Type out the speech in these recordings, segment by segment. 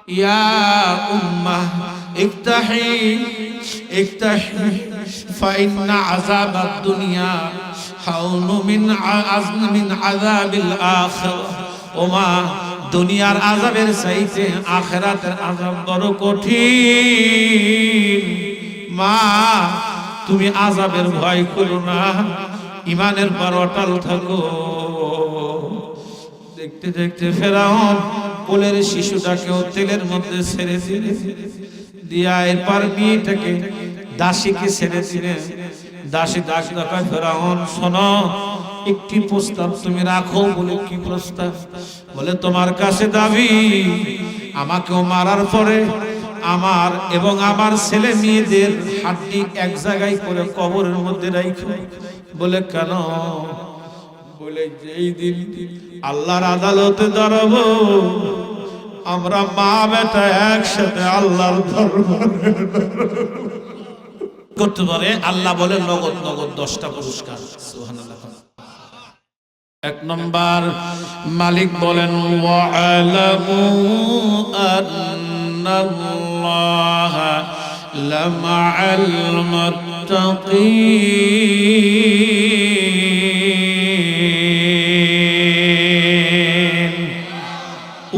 ইয়া উম্মাহ ইফতাহি ইফতাহি ফাইন্না আযাবাদ দুনিয়া হাউনু মিন আযাবিল আখিরাহ। ও মা, দুনিয়ার আযাবের চাইতে আখিরাতের আযাব বড় কঠিন। মা, তুমি আযাবের ভয় করো না, ইমানের পর অটল থাকো। দেখতে দেখতে ফেরাউন কোলের শিশুটাকেও তেলের মধ্যে ছেড়ে দিয়া এরপর মেয়েটাকে দাসীকে ছেড়ে দিলেন। দাসী ডাক দেখায়, ফেরাউন শোনো, একটি প্রস্তাব তুমি রাখো। বলে কি প্রস্তাব? বলে তোমার কাছে দাবি আমাকেও মারার পরে আমার এবং আমার ছেলে মেয়েদের হাড্ডি এক জায়গায় করে কবরের মধ্যে রাখো। বলে কেন? বলে যেই দিন আল্লাহর আদালতে দাঁড়াবো আমরা মা বেটা একসাথে আল্লাহর দরবারে করতে পারে। আল্লাহ বলে নগদ নগদ 10টা পুরস্কার। সুবহানাল্লাহ। এক নম্বর, মালিক বলেন ওয়া'লামু আন্নাল্লাহা লামা'আল মুত্তাকিন।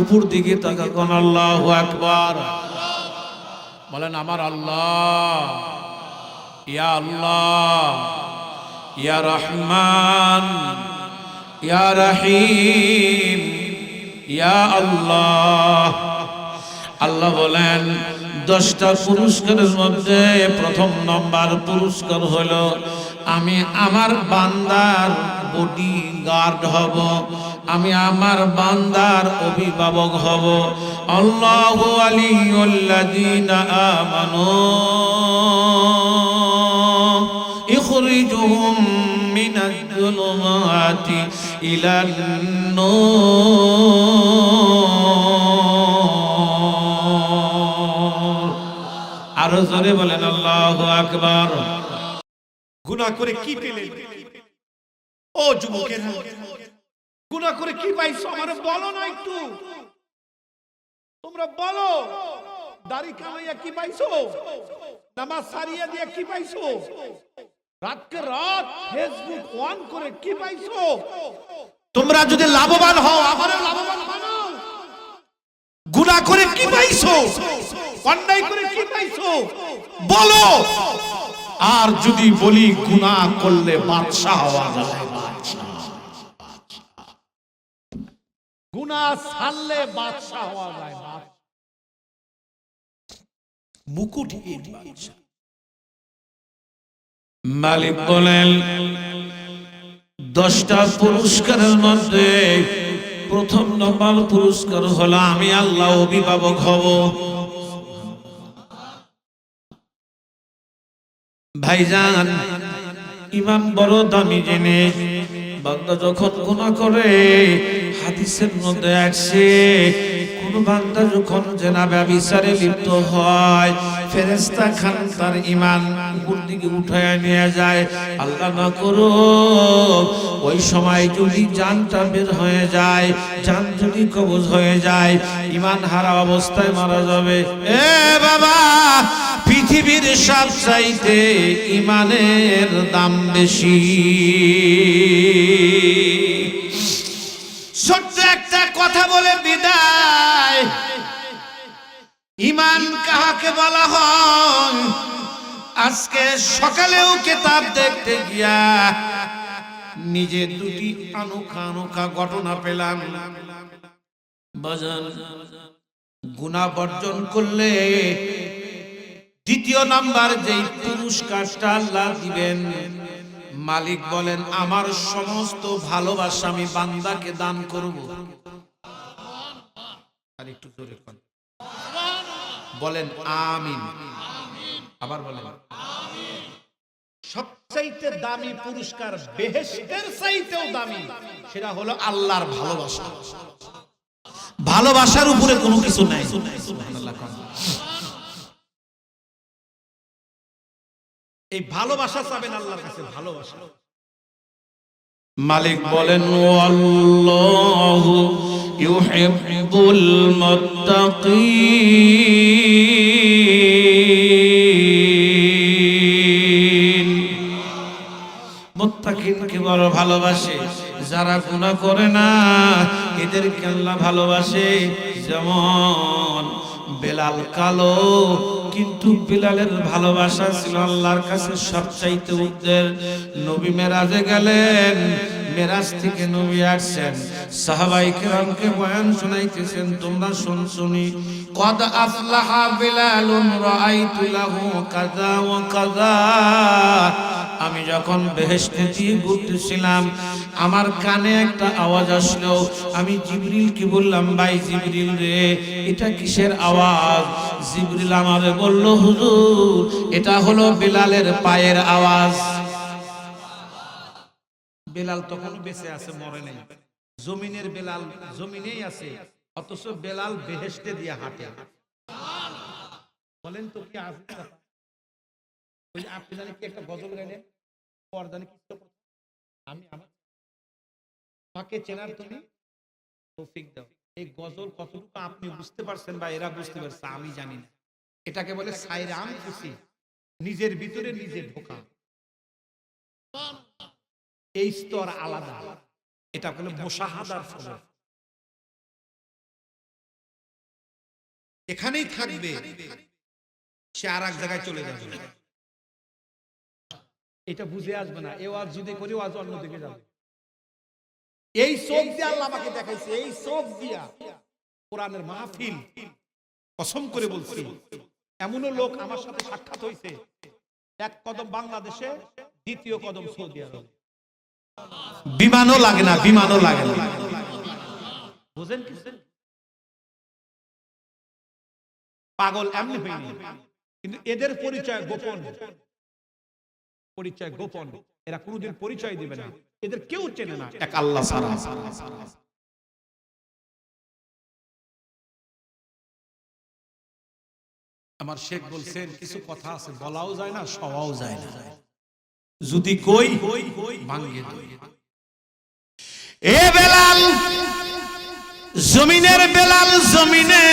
উপর দিকে তাকান, আল্লাহু আকবার। বলেন আমার আল্লাহ, ইয়া আল্লাহ, ইয়া রহমান, ইয়া রহিম, ইয়া আল্লাহ। আল্লাহ বলেন 10টা পুরস্কারের মধ্যে প্রথম নম্বর পুরস্কার হলো আমি আমার বান্দার বডি গার্ড হব, আমি আমার বান্দার অভিভাবক হব। আল্লাহু ওয়ালিয়ুল্লাযীনা আমানু ইখরিজুহুম মিনাজ যুলুমাতি ইলান নূর। আরো জোরে বলেন আল্লাহু আকবার। গুনাহ করে কি পেলেন? ও যুবকেরা, গুনাহ করে কি পাইছো? আমারে বলো না একটু, তোমরা বলো। দাড়ি কামাইয়া কি পাইছো? নামাজ সারিয়া দিয়া কি পাইছো? রাতকে রাত ফেসবুক অন করে কি পাইছো? তোমরা যদি লাভবান হও আমারে লাভবান বানাও। গুনাহ করে কি পাইছো? অন্যায় করে কি পাইছো? বলো। আর যদি বলি গুনাহ করলে বাদশা হওয়া যায়, গুনাহ ছাড়লে বাদশা হওয়া যায়, মুকুটহীন বাদশা। মালিক বলেন 10টা পুরস্কারের মধ্যে প্রথম নম্বর পুরস্কার হলো আমি আল্লাহ অভিভাবক হব। ভাইজান, ইমান বড় দামি জিনিস। বান্দা যখন গুনাহ করে, হাদিসের মধ্যে আসছে কোন বান্দা যখন জেনা ব্যভিচারে লিপ্ত হয়, ফেরেশতা খান তার ঈমান উপর দিকে উঠায় নিয়ে যায়। আল্লাহ না করো ওই সময় যদি জানটা বের হয়ে যায়, জান যদি কবজ হয়ে যায়, ঈমান হারা অবস্থায় মারা যাবে। এ বাবা, পৃথিবীর সব চাইতে ঈমানের দাম বেশি। ছোট্ট একটা কথা বলে বিদায়। ঈমান কাহাকে বলা হয়? আজকে সকালেও কিতাব দেখতে গিয়া নিজে দুটি অনোখা অনোখা ঘটনা পেলাম। বাজান, গুনাহ বর্জন করলে দ্বিতীয় নাম্বার যেই পুরস্কারটা আল্লাহ দিবেন, মালিক বলেন আমার সমস্ত ভালোবাসা আমি বান্দাকে দান করব। আর একটু জোরে বলেন আমিন। আবার বলেন আমিন। সবচাইতে দামি পুরস্কার, বেহেশতের চাইতেও দামি, সেটা হলো আল্লাহর ভালোবাসা। ভালোবাসার উপরে কোনো কিছু নাই। সুবহানাল্লাহ। এই ভালোবাসা চাবেন আল্লাহর কাছে, ভালোবাসা। মালিক বলেন আল্লাহু ইউহিব্বুল মুত্তাকিন। মুত্তাকিনকে বড় ভালোবাসে, যারা গুনাহ করে না এদেরকে আল্লাহ ভালোবাসে। যেমন বেলাল কালো, কিন্তু বেলালের ভালোবাসা ছিল আল্লাহর কাছে সবচাইতে উদ্দের। নবী মেরাজে গেলেন, মেরাজ থেকে নবী আসছেন, সাহাবায়ে কেরামকে বয়ান শোনাইতেছেন, তোমরা শুনছুনি, কদ আফলাহা বেলালুন রাআইতু লাহু কাযা ওয়া কাযা। আমি যখন বেহেশতে দিয়ে ঘুরতেছিলাম, আমার কানে একটা আওয়াজ আসলো। আমি জিবরিলকে বললাম, ভাই জিবরিল রে, এটা কিসের আওয়াজ? জিবরিল আমারে বলল, হুজুর এটা হলো বেলালের পায়ের আওয়াজ। বেলাল তখন বেঁচে আছে, মরে নাই। জমিনের বেলাল জমিনেই আছে, অথচ বেলাল বেহেশতে দিয়ে হাঁটে। বলেন তো কি আছে? ওই যে আপনি জানেন কি একটা গজল গাইলেন, পর্দানে কি আমি আমাকে চেনার তুমি তৌফিক দাও। এই গজল কতটুকু আপনি বুঝতে পারছেন বা এরা বুঝতে পারছে আমি জানি না। এটাকে বলে সাইরাম খুশি, নিজের ভিতরে নিজে ঢোকা। এই স্তর আলাদা, এটা বলে মুশাহাদার ফল। এখানেই থাকবে, সে আর এক জায়গায় চলে যাবে, এটা বুঝে আসবে না। এ ওয়াজ যদি করি ওয়াজ অন্যদিকে যাবে। এই চোখ দিয়ে আল্লাহ আমাকে দেখাইছে, এই চোখ দিয়া কোরআনের মাহফিল, কসম করে বলছি, এমনও লোক আমার সাথে সাক্ষাৎ হয়েছে, এক কদম বাংলাদেশে, দ্বিতীয় কদম সৌদি আরব। বিমানও লাগে না, বিমানও লাগে না। বুঝেন কি? পাগল এমনি হয়নি, কিন্তু এদের পরিচয় গোপন, পরিচয় গোপন। এরা কোনোদিন পরিচয় দিবে না, এদের কেউ চেনে না এক আল্লাহ ছাড়া। আমার শেখ বলছেন, কিছু কথা আছে বলাও যায় না, সওয়াও যায় না, যদি কই ভাঙ্গে দেই। এ বেলাল, জমিনের বেলাল, জমিনে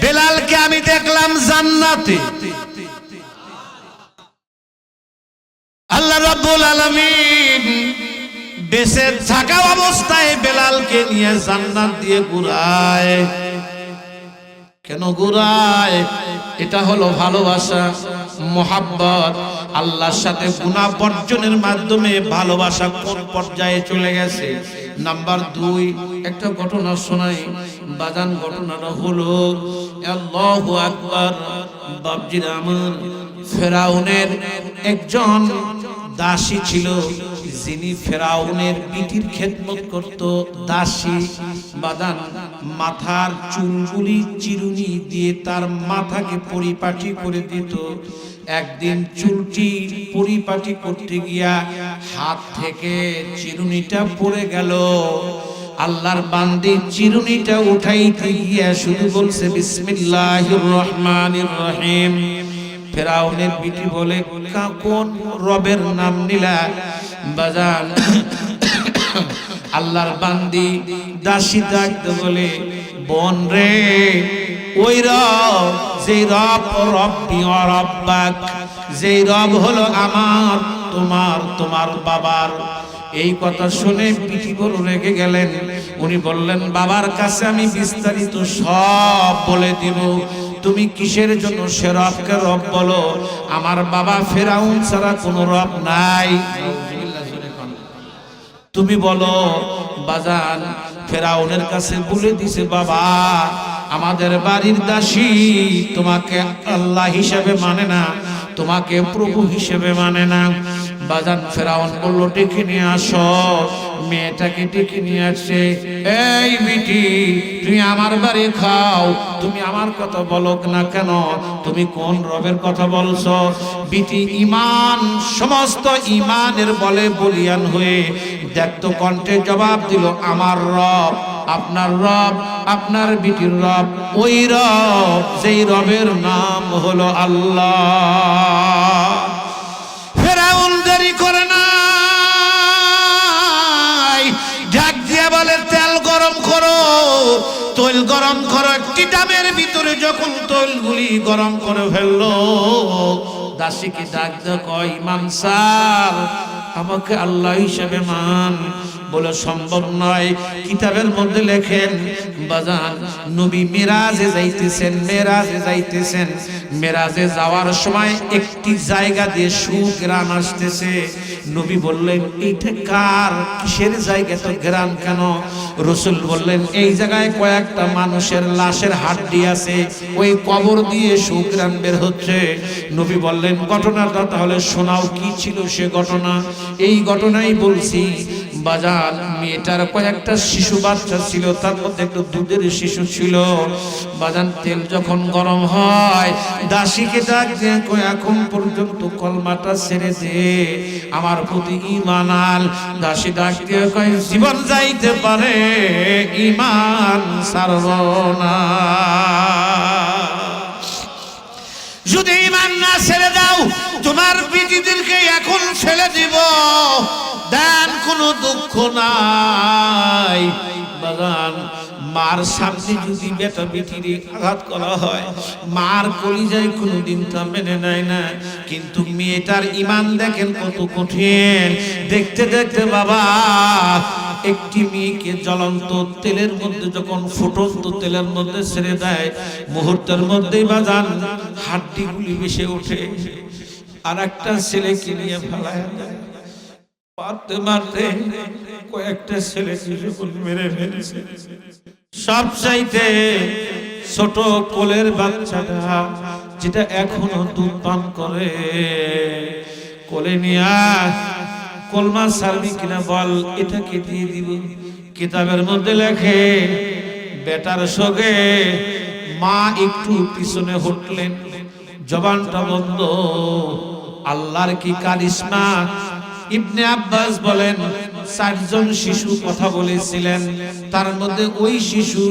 বেলালকে আমি দেখলাম জান্নাতে। আল্লাহ রাব্বুল আলামিন বেঁচে থাকা অবস্থায় বেলালকে নিয়ে জান্নাত দিয়ে ঘুরায়। কেন ঘুরায়? এটা হলো ভালোবাসা, মোহাব্বত। আল্লাহর সাথে গুনাহ বর্জনের মাধ্যমে ভালোবাসা কোন পর্যায়ে চলে গেছে। নাম্বার 2, একটা ঘটনা শোনাই বাজান। ঘটনাটা হলো, আল্লাহু আকবার, বাপজিরা আমার, ফেরাউনের একজন দাসী ছিল, যিনি ফেরাউনের বিটির খেদমত করত। দাসী বাদান মাথার চুলগুলি চিরুনি দিয়ে তার মাথাকে পরিপাটি করে দিত। একদিন চুলটি পরিপাটি করতে গিয়া হাত থেকে চিরুনিটা পড়ে গেল। আল্লাহর বান্দি চিরুনিটা উঠাইতে গিয়া শুধু বলছে বিসমিল্লাহির রহমানির রহিম। ফেরাউনের বিটি বলে, কোন রবের নাম নিলা বাজান? আল্লাহর বান্দি দাসী ডাকতে বলে, বোন রে, ওই রব, যেই রব রব্বি ওয়া রব্বাক, যেই রব হলো আমার, তোমার, তোমার বাবার। এই কথা শুনে পিঠি বড় রেগে গেলেন। উনি বললেন, বাবার কাছে আমি বিস্তারিত সব বলে দিব, তুমি কিসের জন্য সে রবকে রব বলো? আমার বাবা ফেরাউন ছাড়া কোনো রব নাই। তুমি বলো। বাজান ফেরাউনের কাছে বলে দিছে, বাবা আমাদের বাড়ির দাসী তোমাকে আল্লাহ হিসেবে মানে না, তোমাকে প্রভু হিসেবে মানে না। বাজান ফেরাউন বলল, ডেকে নিয়ে আসো। মেয়েটাকে ডেকে নিয়ে আসছে। এই বিটি, তুমি আমার বাড়ি খাও, তুমি আমার কথা বলো না কেন? তুমি কোন রবের কথা বলছো? বিটি ঈমান, সমস্ত ঈমানের বলে বলিয়ান হয়ে দেখতো কণ্ঠে জবাব দিল, আমার রব, আপনার রব, আপনার বিটির রব ওই রব, যেই রবের নাম হলো আল্লাহ। ফেরাউন দেরি করে নাই, ডাক দিয়ে বলে, তেল গরম করো, ভিতরে যখন তৈলগুলি গরম করে ফেললো, দাসীকে ডাক দিয়ে কয়, ইমাম সাহেব আমাকে আল্লাহ হিসেবে মান। বলে সম্ভব নয়। কিতাবের মধ্যে লেখেন বাজান নবী মেরাজে যাইতেছেন, মেরাজে যাওয়ার সময় একটি জায়গা দিয়ে সুঘ্রাণ আসতেছে। নবী বললেন এইটা কার, কিসের জায়গা, তো ঘ্রাণ কেন? রাসূল বললেন এই জায়গায় কয়েকটা মানুষের লাশের হাড্ডি আছে, ওই কবর দিয়ে সুঘ্রাণ বের হচ্ছে। নবী বললেন ঘটনাটা তাহলে শোনাও, কি ছিল সে ঘটনা? এই ঘটনাই বলছি বাজার, মেয়েটার কয়েকটা শিশু বাচ্চা ছিল, তার মধ্যে একটু দুধের শিশু ছিল। বাজান তেল যখন গরম হয়, দাসীকে ডাক দিয়ে কয় এখন পর্যন্ত কলমাটা ছেড়ে দে, আমার প্রতি ঈমান আন। দাসী ডাক দিয়ে কয় জীবন যাইতে পারে, ঈমান ছাড়ব না। যদি ঈমান না ছেড়ে দাও, তোমার বিটিদেরকে এখন ফেলে দিব, দেন কোনো দুঃখ নাই। বাগান মার সামনে যদি বেটা বেটির আঘাত করা হয়, মার কলিজায় কোনোদিন তা মেনে নেয় না। কিন্তু মেয়েটার ঈমান দেখেন কত কঠিন। দেখতে দেখতে বাবা একটি মেয়েকে জ্বলন্ত তেলের মধ্যে যখন ফুটন্ত তেলের মধ্যে ছেড়ে দেয়, মুহূর্তের মধ্যেই বাজান হাড্ডিগুলি ভেসে ওঠে। আর একটা ছেলেকে নিয়ে ফেলায় দেয়, মারতে মারতে কয়েকটা ছেলে মেরে ফেলেছে। সবচাইতে ছোট কোলের বাচ্চাটা যেটা এখনো দুধ পান করে, কোলে নিয়ে কলমা ছাড়বি কিনা বল, এটাকে দিয়ে দিব। কিতাবের মধ্যে লেখে বেটার সঙ্গে মা একটু পিছনে হটলেন, জবানটা বন্ধ। আল্লাহর কি কারিশমা! ইবনে আব্বাস বলেন 4 জন শিশু কথা বলেছিলেন, তার মধ্যে ওই শিশু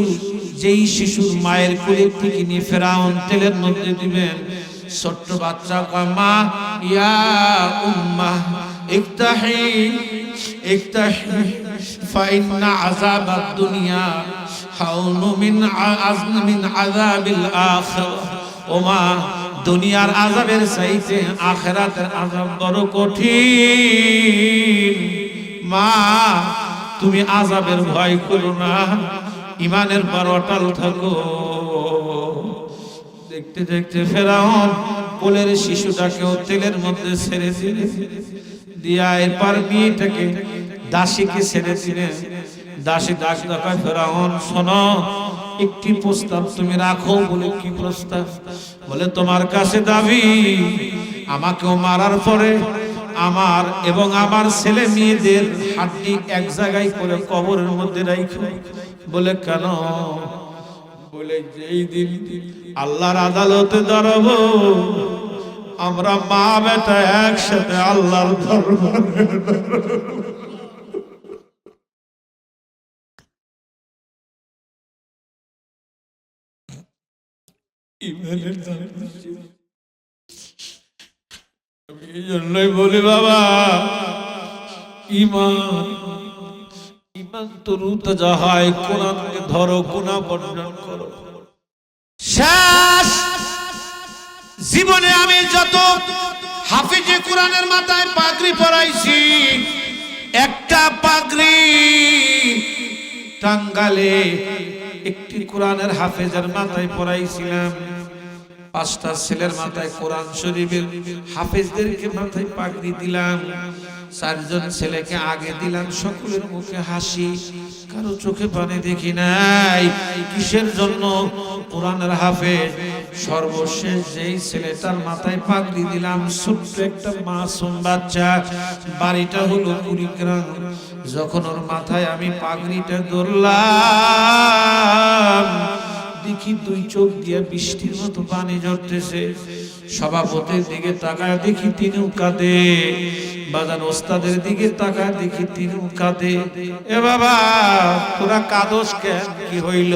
যেই শিশুর মায়ের কোলে থেকে নিয়ে ফেরাউন তেলের মধ্যে দিবেন, ছোট্ট বাচ্চা কয় মা ইয়া উম্মাহ ইফতাহি ইফতাহি ফাইন্না আযাবাদ দুনিয়া হাউনু মিন আযাবিল আখিরাহ। ও মা, দুনিয়ার আযাবের চাইতে আখিরাতের আযাব বড় কঠিন। মা তুমি আযাবের ভয় করো না, ঈমানের পর অটল থাকো। দেখতে দেখতে ফেরাউন কোলের শিশুটাকেও তেলের মধ্যে ছেড়ে দিয়া এরপর মেয়েটাকে দাসীকে ছেড়ে দিলেন। দাসী ডাক দেখায় ফেরাউন শোনো, একটি প্রস্তাব তুমি রাখো। বলে কি প্রস্তাব? বলে তোমার কাছে দাবি আমাকেও মারার পরে আমার এবং আমার ছেলে মেয়েদের হাড্ডি এক জায়গায় করে কবরের মধ্যে রাখো। বলে কেন? বলে যেই দিন আল্লাহর আদালতে দাঁড়াবো, আমরা মা বেটা একসাথে আল্লাহর দরবারে। আমি এই জন্যই বলি বাবা, ঈমান তো রুতে যাহাই, কোরআনকে ধরো, গুনাহ বর্জন করো। শেষ জীবনে আমি যত হাফিজে কোরআনের মাথায় পাগড়ি পরাইছি, একটা পাগড়ি টাঙ্গালে একটি কোরআনের হাফেজের মাথায় পরাইছিলাম। 5টা ছেলের মাথায় কোরআন শরীফের হাফেজদেরকে মাথায় পাগড়ি দিলাম। 4 জন ছেলেকে আগে দিলাম, সকলের মুখে হাসি, কারো চোখে পানি দেখি নাই। কিসের জন্য? কোরআনের হাফেজ। সর্বশেষ যেই ছেলেটার মাথায় পাগড়ি দিলাম, ছোট্ট একটা মাসুম বাচ্চা, বাড়িটা হলো কুড়িগ্রাম। যখন ওর মাথায় আমি পাগড়িটা ধরলাম, দেখি 2 চোখ দিয়ে বৃষ্টির মতো পানি ঝরতেছে। সভাপতির দিকে তাকায় দেখি তিনিও কাঁদে। বাজান ওস্তাদের দিকে তাকায় দেখি তিনিও কাঁদে। এ বাবা তোরা কাঁদোস কেন, কি হইল?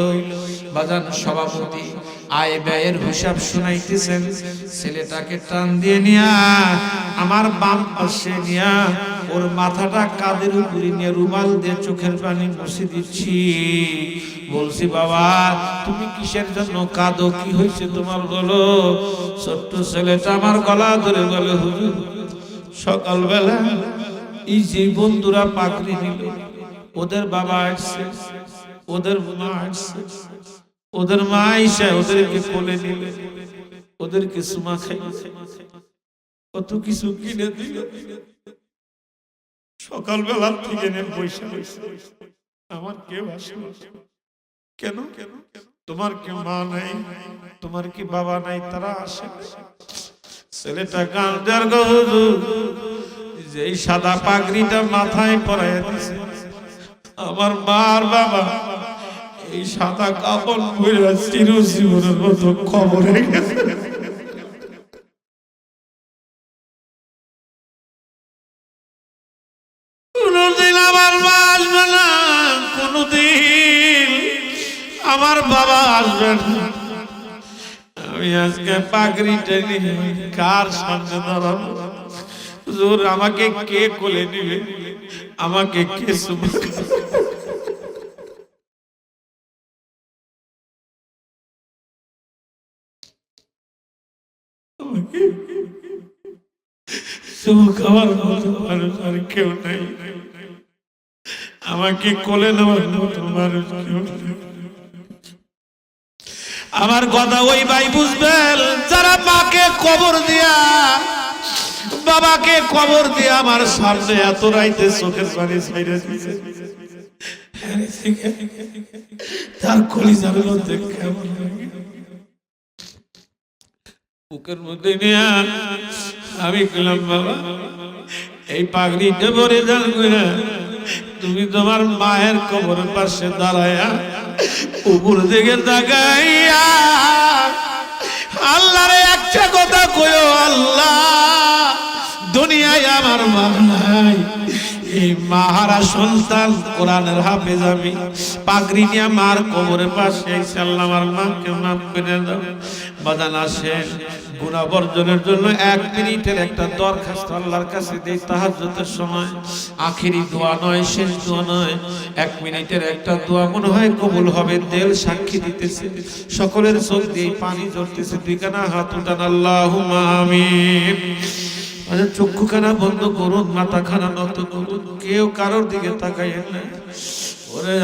বাজান সভাপতি আয় ব্যয়ের হিসাব শুনাইতেছেন। ছেলেটাকে টান দিয়ে নিয়া আমার বাম পাশে নিয়া ওর মাথাটা কাঁধের উপরে নিয়ে রুমাল দিয়ে চোখের পানি মুছে দিচ্ছি। বলছি বাবা তুমি কিসের জন্য কাঁদো, কি হয়েছে তোমার বলো। ছোট্ট ছেলেটা আমার গলা ধরে বলে হুজুর সকালবেলা এই যে বন্ধুরা পাগড়ি নিল, ওদের বাবা আসছে, ওদের মা আসছে, ওদের মা আইসা ওদেরকে কোলে নিলে, ওদেরকে সুমা খাইছে, কত কিছু কিনে দিল। সকালবেলা থেকে পয়সা আমার কেউ আসে কেন? তোমার কি মা নাই, তোমার কি বাবা নাই, তারা আসে। ছেলেটা গান দেওয়ার যে এই সাদা পাগড়িটা মাথায় পরাইয়া দিছে, আমার মার বাবা এই সাদা কাপড় পরে চিরজীবনের মতো কবরে গেছে। কোনদিন আমার মা আসবে না, কোনদিন আমার বাবা আসবে না। আমি আজকে পাগড়িটা নিয়ে কার সামনে দাঁড়াবো? হুজুর আমাকে কে কোলে নিবে, আমাকে কে চুমা খাওয়ার মতো মানুষ আর কেউ নাই, আমাকে কোলে নেওয়ার মতো মানুষ কেউ নেই। আমার কথা ওই ভাই বুঝবেন যারা মাকে কবর দিয়া বাবাকে কবর দিয়া আমার সামনে এত রাইতে চোখের পানি ছাইড়ে দিয়েছে, তার কলিজার মধ্যে কেমন বুকের মধ্যে নিয়ে আমি বললাম বাবা এই পাগড়িটা পরে যান না, তুমি তোমার মায়ের কবরের পাশে দাঁড়ায়া উপর দিকে তাকাইয়া আল্লাহরে একটা কথা কইও, আল্লাহ দুনিয়ায় আমার মা নাই, এই মাহারা সন্তান কোরআনের হাফেজ আমি পাগড়ি নিয়ে মার কবরের পাশে এসে আল্লাহ আমার মাকে মাফ করে দাও। বাদান আসেন গুনাহ বর্জনের জন্য 1 মিনিটের একটা দরখাস্ত আল্লাহর কাছে দেই। তাহাজ্জুদের সময় আখেরি দোয়া নয়, শেষ দোয়া নয়, 1 মিনিটের একটা দোয়া মনে হয় কবুল হবে। দিল সাক্ষী দিতেছে, সকলের চোখ দিয়ে পানি ঝরতেছে, দুইখানা হাত উঠান আল্লাহুম্মা আমিন। আচ্ছা চক্ষুখানা বন্ধ করুন, মাথাখানা নত করুন, কেউ কারোর দিকে তাকাইয়েন না। ওরে